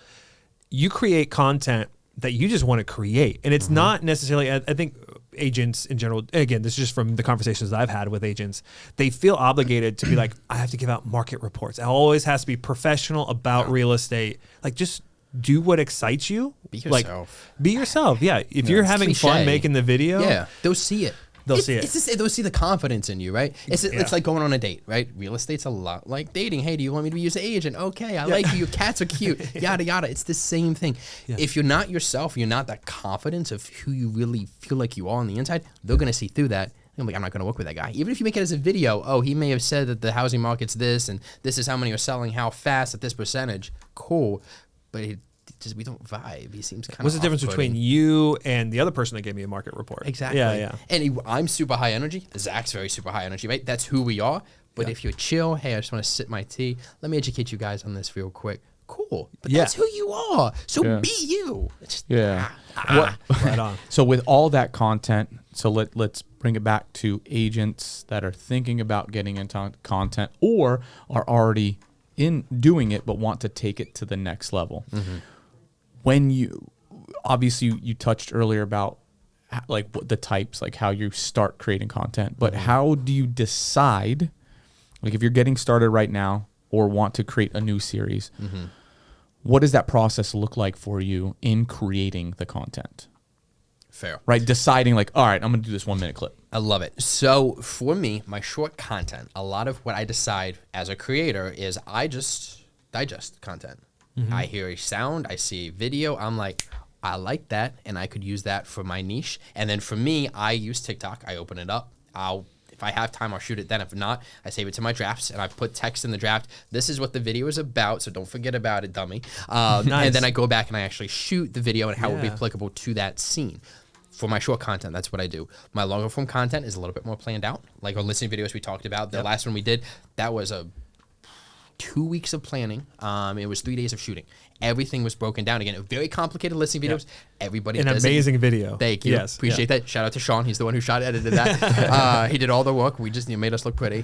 You create content that you just want to create. And it's not necessarily, I think agents in general, again, this is just from the conversations I've had with agents, they feel obligated to be like, I have to give out market reports. It always has to be professional about real estate. Like, just do what excites you. Be yourself. Like, be yourself. Yeah. If you're having fun making the video. They'll see it. They'll see it. It's just, they'll see the confidence in you, right? It's like going on a date, right? Real estate's a lot like dating. Hey, do you want me to be your agent? Okay, I like you. Your cats are cute. Yada, yada. It's the same thing. Yeah. If you're not yourself, you're not that confidence of who you really feel like you are on the inside, they're going to see through that. I'm like, I'm not going to work with that guy. Even if you make it as a video, oh, he may have said that the housing market's this, and this is how many are selling, how fast at this percentage. Cool. But we don't vibe. He seems kind of. What's the difference between you and the other person that gave me a market report? Exactly. Yeah. And I'm super high energy. Zach's very super high energy, right? That's who we are. But if you're chill, hey, I just want to sip my tea. Let me educate you guys on this real quick. Cool. But that's who you are. So be you. Just, right on. So with all that content, so let's bring it back to agents that are thinking about getting into content or are already in doing it but want to take it to the next level. When you obviously you touched earlier about like what the types, like how you start creating content, but how do you decide, like if you're getting started right now or want to create a new series, what does that process look like for you in creating the content? Fair. Right? Deciding like, all right, I'm going to do this 1 minute clip. I love it. So for me, my short content, a lot of what I decide as a creator is I just digest content. I hear a sound, I see a video, I'm like, I like that, and I could use that for my niche. And then for me, I use TikTok. I open it up. If I have time, I'll shoot it then. If not, I save it to my drafts, and I put text in the draft. This is what the video is about, so don't forget about it, dummy. Nice. And then I go back and I actually shoot the video and how it would be applicable to that scene. For my short content, that's what I do. My longer form content is a little bit more planned out. Like our listening videos we talked about. The last one we did, that was 2 weeks of planning. It was 3 days of shooting. Everything was broken down. Again, very complicated listening videos. Everybody an amazing video. Thank you. Yes. Appreciate that. Shout out to Sean. He's the one who edited that. He did all the work. We just made us look pretty.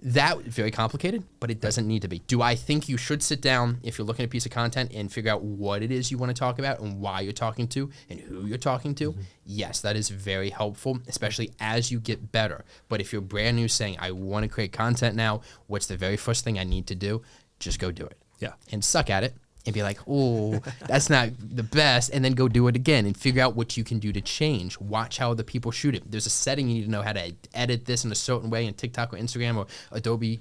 That very complicated, but it doesn't need to be. Do I think you should sit down if you're looking at a piece of content and figure out what it is you want to talk about and why you're talking to and who you're talking to? Yes, that is very helpful, especially as you get better. But if you're brand new saying, I want to create content now, what's the very first thing I need to do? Just go do it. Yeah. And suck at it. And be like, oh, that's not the best, and then go do it again and figure out what you can do to change. Watch how other people shoot it. There's a setting you need to know how to edit this in a certain way in TikTok or Instagram or Adobe,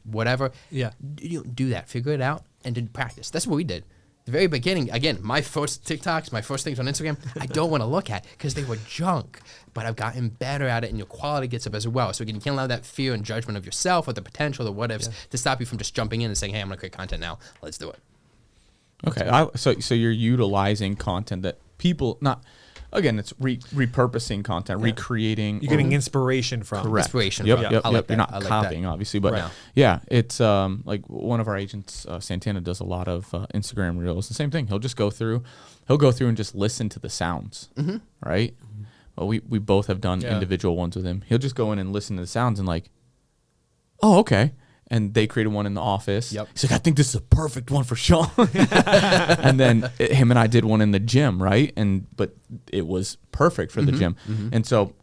whatever. Yeah. Do that. Figure it out and then practice. That's what we did. The very beginning, again, my first TikToks, my first things on Instagram, I don't want to look at because they were junk. But I've gotten better at it, and your quality gets up as well. So again, you can't allow that fear and judgment of yourself or the potential or what ifs to stop you from just jumping in and saying, hey, I'm going to create content now. Let's do it. Okay, so you're utilizing content that people again, it's repurposing content, recreating. You're getting inspiration from. Correct. Inspiration. Yep, From. yep. I like You're that. not copying, obviously, but Right. yeah, it's like one of our agents, Santana, does a lot of Instagram reels. The same thing. He'll go through and just listen to the sounds, right? Well, we both have done individual ones with him. He'll just go in and listen to the sounds and like, oh, okay. And they created one in the office. Yep. He's like, I think this is a perfect one for Sean. And then him and I did one in the gym, right? But it was perfect for the gym. And so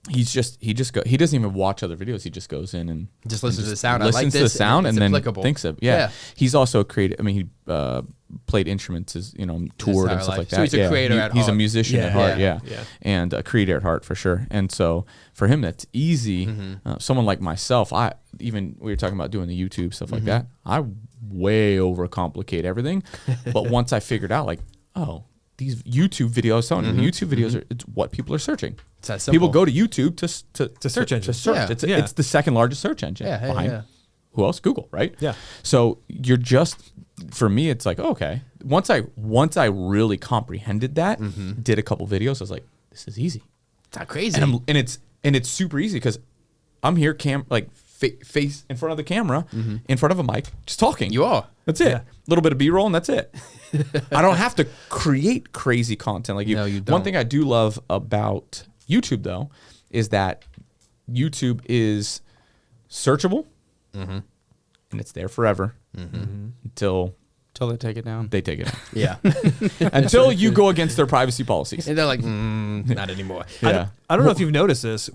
he doesn't even watch other videos. He just goes in and just listens to the sound. Listens to the sound and then applicable. thinks of He's also created. I mean, he played instruments, toured and stuff like that. So he's a creator at heart. He's a musician at heart, yeah. And a creator at heart for sure. And so for him, that's easy. Someone like myself, we were talking about doing the YouTube stuff like that. I way overcomplicate everything, but once I figured out, like, oh, these YouTube videos, YouTube videos it's what people are searching. It's that simple. People go to YouTube to search engine. To search. Yeah. It's the second largest search engine. who else? Google, right? Yeah. So you're just, for me, it's like, okay. Once I really comprehended that, did a couple videos, I was like, this is easy. It's not crazy. And it's super easy because I'm here face in front of the camera, in front of a mic, just talking. You are. That's it. Yeah. A little bit of B-roll and that's it. I don't have to create crazy content like you. No, you don't. One thing I do love about YouTube though is that YouTube is searchable and it's there forever until They take it down. they take it out. Yeah. Until you go against their privacy policies. And they're like, not anymore. Yeah. I don't know if you've noticed this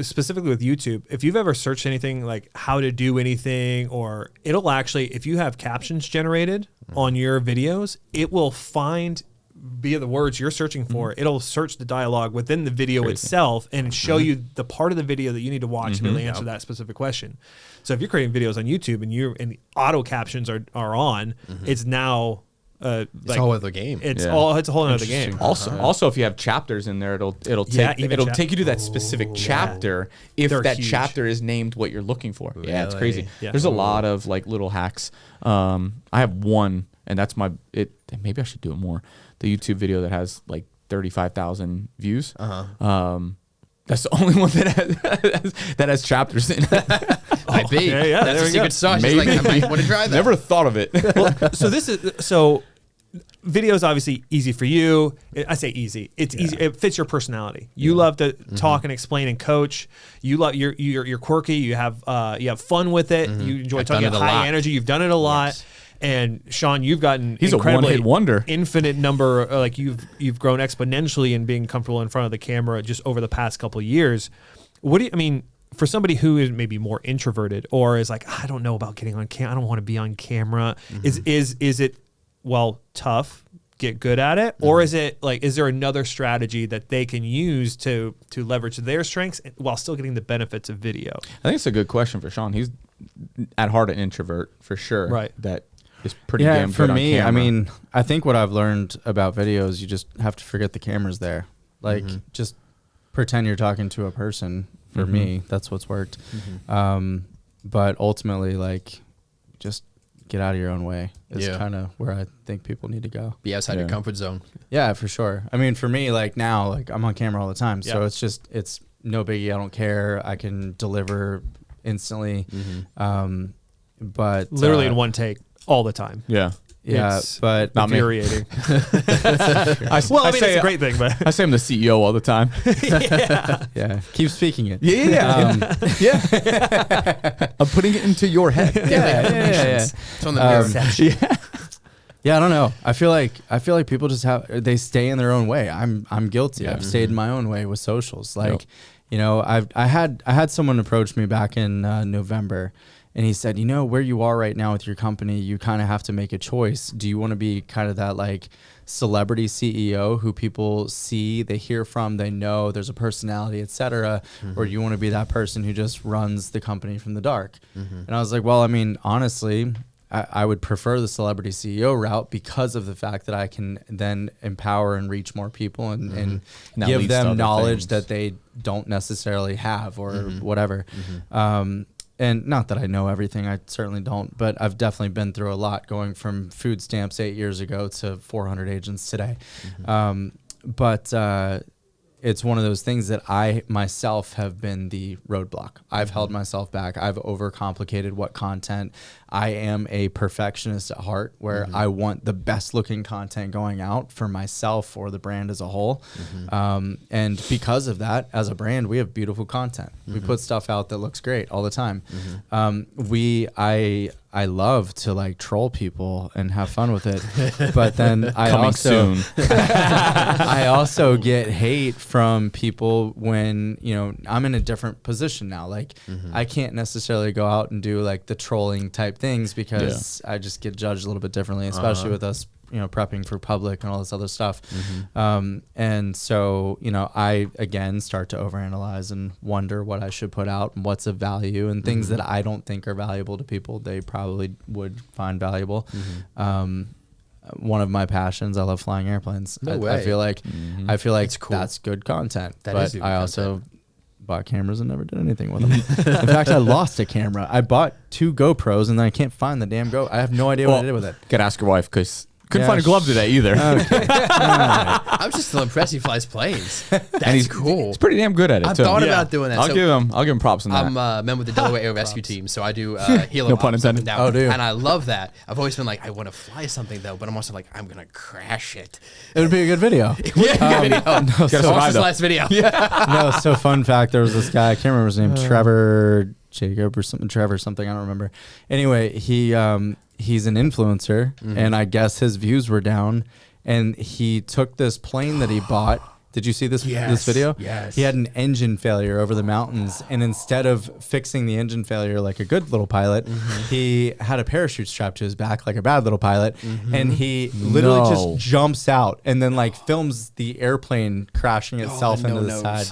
specifically with YouTube. If you've ever searched anything like how to do anything, or it'll actually, if you have captions generated on your videos, it will find via the words you're searching for, it'll search the dialogue within the video itself and show you the part of the video that you need to watch to really answer that specific question. So if you're creating videos on YouTube and auto captions are on, it's now It's a whole other game. It's a whole other game. Also, if you have chapters in there, it'll take you to that specific chapter if They're that huge. chapter is named what you're looking for. Yeah, it's Really? crazy. Yeah. There's a lot of like little hacks. I have one, and that's maybe I should do it more. The YouTube video that has like 35,000 views. That's the only one that has chapters in it. Might be. Yeah, That's there a we secret go. sauce. She's like, I might want to try that. Never thought of it. So video is obviously easy for you. I say easy. It's easy. It fits your personality. You love to talk and explain and coach. You love you're quirky. You have fun with it. You enjoy I've talking done it a high lot. energy. You've done it a lot. Yes. And Sean, you've gotten He's a incredibly one-hit wonder. Infinite number. Like you've grown exponentially in being comfortable in front of the camera just over the past couple of years. What do you? I mean, for somebody who is maybe more introverted or is like, I don't know about getting on camera. I don't want to be on camera. Is it tough? Get good at it, or is it like? Is there another strategy that they can use to leverage their strengths while still getting the benefits of video? I think it's a good question for Sean. He's at heart an introvert for sure. Right. That is pretty damn good on me, camera. I mean, I think what I've learned about videos, you just have to forget the camera's there. Like, just pretend you're talking to a person. For me, that's what's worked. But ultimately, like, just get out of your own way is kind of where I think people need to go. Be outside your comfort zone. Yeah, for sure. I mean, for me, like now, like I'm on camera all the time. So it's no biggie. I don't care. I can deliver instantly. But Literally in one take all the time. yeah. yeah, It's but not me. infuriating. I It's a great thing, but I say I'm the CEO all the time. yeah, keep speaking it. Yeah. I'm putting it into your head. Yeah. It's on the mirror. Yeah, I don't know. I feel like people just they stay in their own way. I'm guilty. I've stayed in my own way with socials. Like, you know, I had someone approach me back in November, and he said, you know, where you are right now with your company, you kind of have to make a choice. Do you want to be kind of that like celebrity CEO who people see, they hear from, they know there's a personality, etc., or do you want to be that person who just runs the company from the dark? And I was like, well, I mean, honestly, I would prefer the celebrity CEO route because of the fact that I can then empower and reach more people and that give leads to them other knowledge things. that they don't necessarily have or whatever. And not that I know everything, I certainly don't, but I've definitely been through a lot going from food stamps 8 years ago to 400 agents today. But it's one of those things that I myself have been the roadblock. I've held myself back. I've overcomplicated what content. I am a perfectionist at heart where I want the best looking content going out for myself or the brand as a whole. And because of that, as a brand, we have beautiful content. We put stuff out that looks great all the time. I love to like troll people and have fun with it, but then I also get hate from people when, you know, I'm in a different position now. Like I can't necessarily go out and do like the trolling type things because I just get judged a little bit differently, especially with us, you know, prepping for public and all this other stuff. And so, you know, I again start to overanalyze and wonder what I should put out and what's of value and things that I don't think are valuable to people, they probably would find valuable. One of my passions, I love flying airplanes. No I way. feel like That's cool. that's good content. That but is good I also bought cameras and never did anything with them. In fact, I lost a camera. I bought 2 GoPros and then I can't find the damn Go. I have no idea what I did with it. Gotta ask your wife because couldn't find a glove today either. Okay. I'm just still impressed he flies planes. That's cool. He's pretty damn good at it. I've too. thought about doing that. I'll give him props on that. I'm a member of the Delaware Air Rescue Team, so I do helo pun hops up and intended. down. Oh, dude. And I love that. I've always been like, I want to fly something though, but I'm also like, I'm gonna crash it. It would be a good video. No, so watch this last video. No, so fun fact, there was this guy, I can't remember his name, Trevor Jacob or something, Trevor something, I don't remember. Anyway, he's an influencer, and I guess his views were down, and he took this plane that he bought. Did you see this video? Yes. He had an engine failure over the mountains, and instead of fixing the engine failure like a good little pilot, he had a parachute strapped to his back like a bad little pilot, and he literally just jumps out and then like films the airplane crashing itself into the side.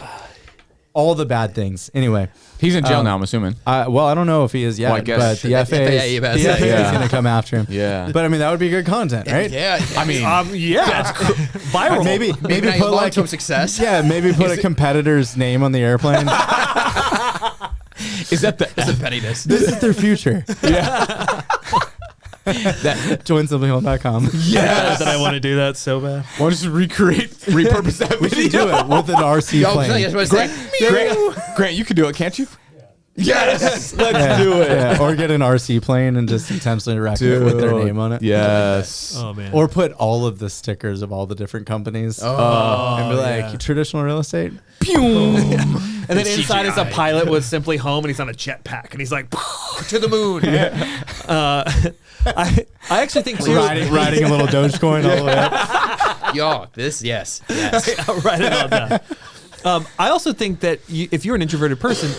All the bad things. Anyway, He's in jail now, I'm assuming. well, I don't know if he is yet, Well, I guess but the FAA is going to come after him. Yeah. But I mean, that would be good content, right? Yeah. I mean, That's viral. Maybe Maybe put like long-term success. yeah, maybe put a competitor's name on the airplane. is that the It's a pettiness. This is their future. That join simpliHOM.com. Yeah, that I want to do that so bad. Why don't you repurpose that We should do it with an RC plane. Grant, you can do it, can't you? Yes, let's do it. Yeah, or get an RC plane and just intentionally wreck it with their name on it. Yes. Oh man. Or put all of the stickers of all the different companies. And be like, traditional real estate. And then It's inside is a CGI. pilot with simpliHOM, and he's on a jetpack, and he's like to the moon. I actually think Riding a little Dogecoin all the way up. Yo, yes. Write it all down. I also think that if you're an introverted person,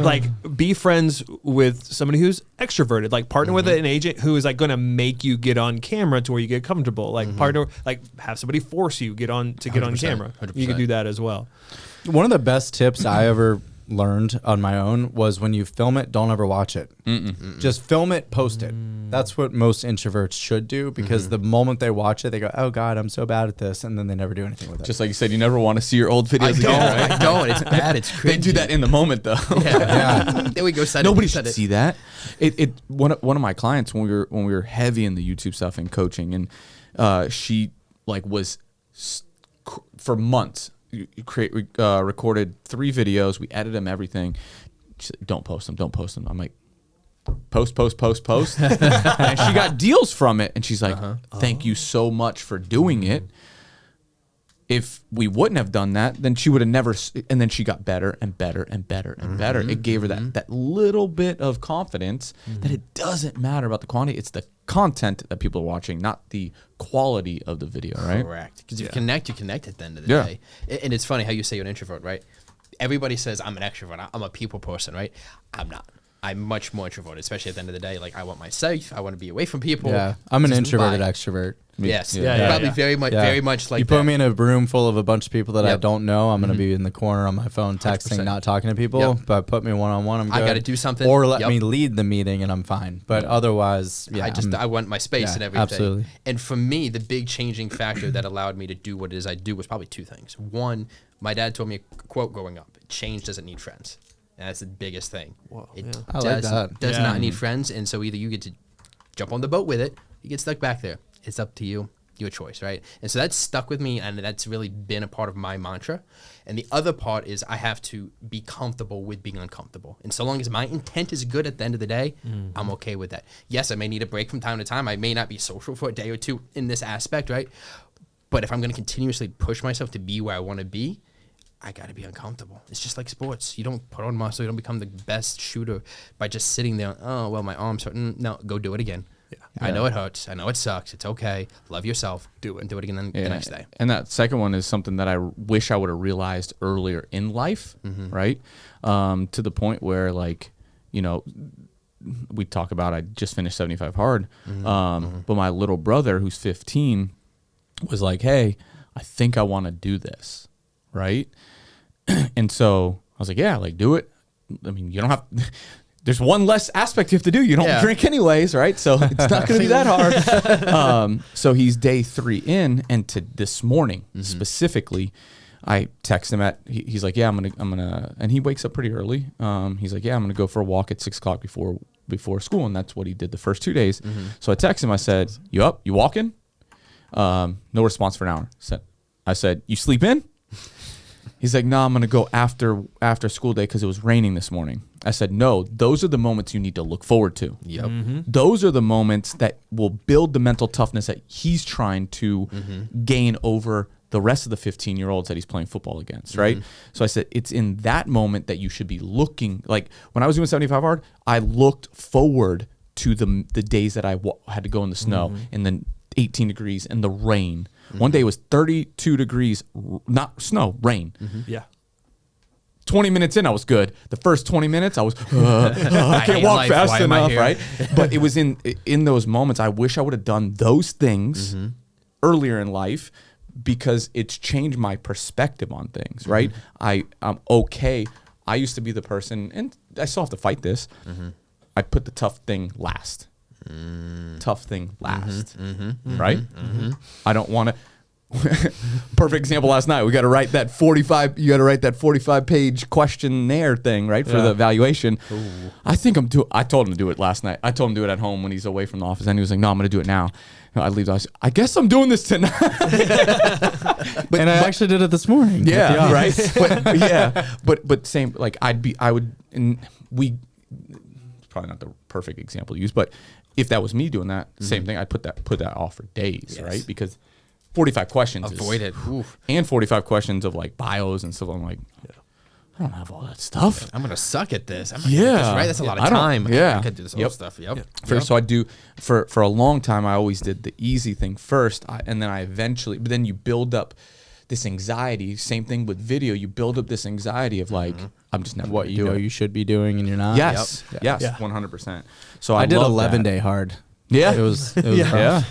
like be friends with somebody who's extroverted. Like partner with an agent who is like going to make you get on camera to where you get comfortable. Like partner, like have somebody force you get on camera. 100%. You can do that as well. One of the best tips I ever learned on my own was when you film it, don't ever watch it. Just film it, post it. That's what most introverts should do, because the moment they watch it, they go, oh God, I'm so bad at this. And then they never do anything with it. Just like you said, you never want to see your old videos I don't. again, right? I don't. It's bad. It's cringy. They do that in the moment, though. Yeah. There we go. Nobody should see that. One of my clients, when we were heavy in the YouTube stuff and coaching, and she like was for months recorded 3 videos. We edited them, everything. She said, don't post them. I'm like, post. And she got deals from it, and she's like, thank you so much for doing it. If we wouldn't have done that, then she would have never. And then she got better and better and better and better. It gave her that little bit of confidence that it doesn't matter about the quantity. It's the content that people are watching, not the quality of the video, right? Correct. Because you connect at the end of the day. And it's funny how you say you're an introvert, right? Everybody says I'm an extrovert. I'm a people person, right? I'm not. I'm much more introverted, especially at the end of the day. Like I want myself. I want to be away from people. Yeah, I'm an Just introverted vibe. extrovert. Yes. Yeah, Probably yeah. very much like you put me in a room full of a bunch of people that I Yep. don't know, I'm going to be in the corner on my phone texting, 100%. not talking to people. Yep. But put me one-on-one, I'm good. I gotta do something. Or let Yep. me lead the meeting and I'm fine. But otherwise, yeah. I want my space yeah, and everything. absolutely. And for me, the big changing factor that allowed me to do what it is I do was probably 2 things. One, my dad told me a quote growing up: "Change doesn't need friends." And that's the biggest thing. I like that. Does Yeah. not need friends, and so either you get to jump on the boat with it, you get stuck back there. It's up to you. Your choice, right? And so that's stuck with me, and that's really been a part of my mantra. And the other part is I have to be comfortable with being uncomfortable. And so long as my intent is good at the end of the day, I'm okay with that. Yes, I may need a break from time to time. I may not be social for a day or 2 in this aspect, right? But if I'm going to continuously push myself to be where I want to be, I got to be uncomfortable. It's just like sports. You don't put on muscle. You don't become the best shooter by just sitting there. Oh, well, my arm's hurting. No, go do it again. I know it hurts. I know it sucks. It's okay. Love yourself. Do it. And do it again the next day. And that second one is something that I wish I would have realized earlier in life, right? To the point where, like, you know, we talk about I just finished 75 hard, but my little brother, who's 15, was like, hey, I think I want to do this, right? And so I was like, yeah, like, do it. I mean, you don't have... There's one less aspect you have to do. You don't drink anyways, right? So it's not going to be that hard. So he's day 3 in, and to this morning specifically, I text him he's like, yeah, I'm gonna, and he wakes up pretty early. He's like, yeah, I'm gonna go for a walk at 6 o'clock before school, and that's what he did the first 2 days. So I text him. I said, you up? You walking? No response for an hour. I said, you sleep in? He's like, no, I'm gonna go after school day because it was raining this morning. I said, no, those are the moments you need to look forward to. Yep. Those are the moments that will build the mental toughness that he's trying to gain over the rest of the 15-year-olds that he's playing football against, right? So I said, it's in that moment that you should be looking. Like when I was doing 75 hard, I looked forward to the days that I had to go in the snow and then 18 degrees and the rain. One day it was 32 degrees, not snow, rain. Yeah. 20 minutes in, I was good. The first 20 minutes, I was, I can't walk fast enough, right? But it was in those moments, I wish I would have done those things earlier in life because it's changed my perspective on things, right? I'm okay. I used to be the person, and I still have to fight this. I put the tough thing last. Tough thing last, right? I don't want to. Perfect example last night. We got to write that 45. You got to write that 45-page questionnaire thing, right, for the evaluation. I think I told him to do it last night. I told him to do it at home when he's away from the office, and he was like, "No, I'm going to do it now." I leave. I guess I'm doing this tonight. And I actually did it this morning. Yeah, right. But same. Like I would. And we. It's probably not the perfect example to use, but if that was me doing that, same thing. I'd put that off for days, right? Because 45 questions. Avoid it. And 45 questions of like bios and stuff. I'm like, I don't have all that stuff. I'm going to suck at this. I'm gonna do this, right? That's a lot of time. I could do this whole stuff. So I do, for a long time, I always did the easy thing first. And then I eventually, but then you build up this anxiety. Same thing with video. You build up this anxiety of like, I'm just never what you know you should be doing and you're not. Yes. Yes. 100%. So I did 11-day hard. Yeah. It was rough.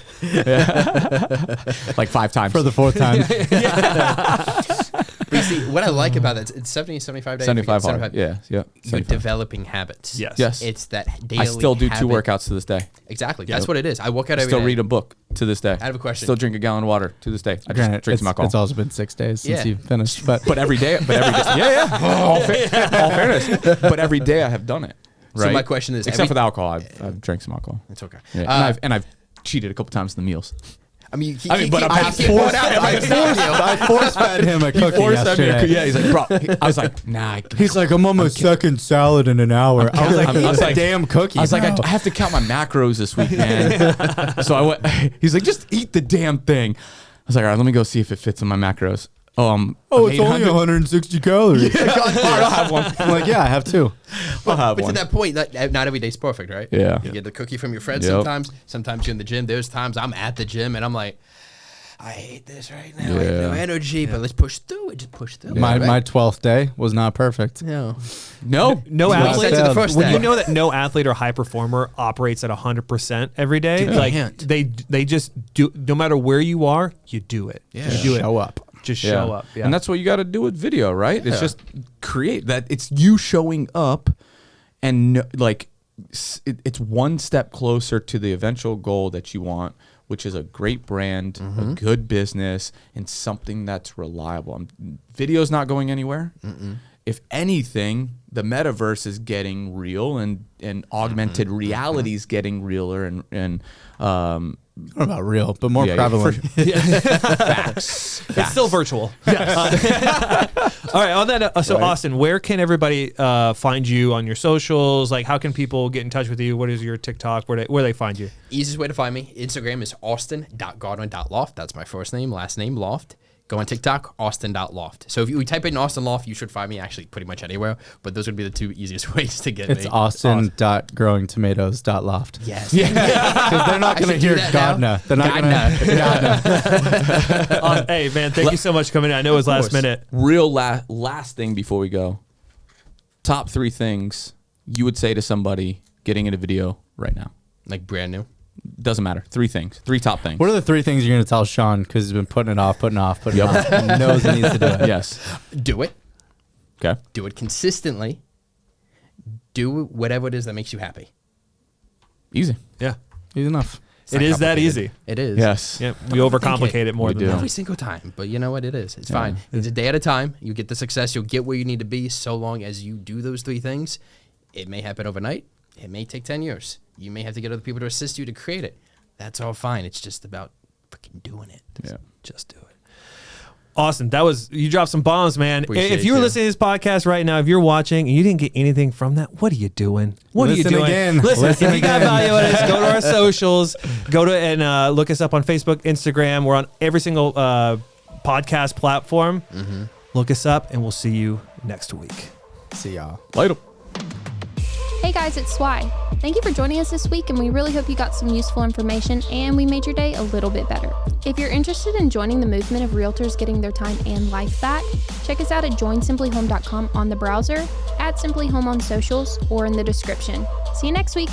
Like 5 times. For the 4th time. But you see, what I like about that, it's 70, 75 days. 75 hard. Yeah. You're 75. developing habits. Yes. It's that daily I still do 2 habit. workouts to this day. Exactly. That's what it is. I work out every Still day. read a book to this day. I have a question. Still drink a gallon of water to this day. I Granted, just drink some alcohol. it's also been 6 days since you finished. But every day. All fairness. But every day I have done it. Right? So my question is, except for the alcohol, I've drank some alcohol. It's okay. Yeah. And I've cheated a couple times in the meals. I mean, I force fed him a cookie yesterday. Yeah, he's like, bro. I was like, nah. He's like, I'm on my second salad in an hour. I was like, damn cookie. I was like, I have to count my macros this week, man. So I went. He's like, just eat the damn thing. I was like, all right, let me go see if it fits in my macros. It's only 160 calories. I'll have one. I'm like, yeah, I have 2. But to that point, not every day's perfect, right? Yeah. You get the cookie from your friends sometimes. Sometimes you're in the gym. There's times I'm at the gym and I'm like, I hate this right now. I have no energy, but let's push through it. Just push through it. My 12th day was not perfect. No athlete. To the first When day. you know that no athlete or high performer operates at 100% every day, like they just do. No matter where you are, you do it. Yeah. You do it. Show up. Just show up. Yeah. And that's what you got to do with video, right? It's just create that. It's you showing up, and it's one step closer to the eventual goal that you want, which is a great brand, a good business, and something that's reliable. Video's not going anywhere. If anything, the metaverse is getting real, and augmented reality is getting realer, and Not about real, but more prevalent. Facts. It's still virtual. Yes. All right. On that, Austin, where can everybody find you on your socials? Like, how can people get in touch with you? What is your TikTok? Where they find you? Easiest way to find me, Instagram is austin.gardner.loft. That's my first name, last name, Loft. Go on TikTok, austin.loft. So if you type in Austin Loft, you should find me actually pretty much anywhere. But those would be the 2 easiest ways to get It's me. austin.growingtomatoes.loft. Yes. Because they're not going to hear Gardner. They're not going to. Hey, man, thank you so much for coming in. I know it was last minute. Real last thing before we go. Top 3 things you would say to somebody getting into video right now. Like brand new? Doesn't matter. 3 things. 3 top things. What are the 3 things you're going to tell Sean because he's been putting it off? He knows he needs to do it. Yes. Do it. Okay. Do it consistently. Do whatever it is that makes you happy. Easy. Yeah. Easy enough. It is that easy. It is. Yes. Yep. We overcomplicate it more We than do. that. Every single time. But you know what? It is. It's fine. It's a day at a time. You get the success. You'll get where you need to be so long as you do those 3 things. It may happen overnight. It may take 10 years. You may have to get other people to assist you to create it. That's all fine. It's just about freaking doing it. Yeah. Just do it. Austin, you dropped some bombs, man. Appreciate if you were you. listening to this podcast right now, if you're watching and you didn't get anything from that, what are you doing? What Listen are you doing? again. Listen, Listen if you got again. value out of this, go to our socials. Go to and look us up on Facebook, Instagram. We're on every single podcast platform. Look us up, and we'll see you next week. See y'all. Later. Hey guys, it's Swy. Thank you for joining us this week, and we really hope you got some useful information and we made your day a little bit better. If you're interested in joining the movement of realtors getting their time and life back, check us out at joinsimpliHOM.com on the browser, at simpliHOM on socials, or in the description. See you next week.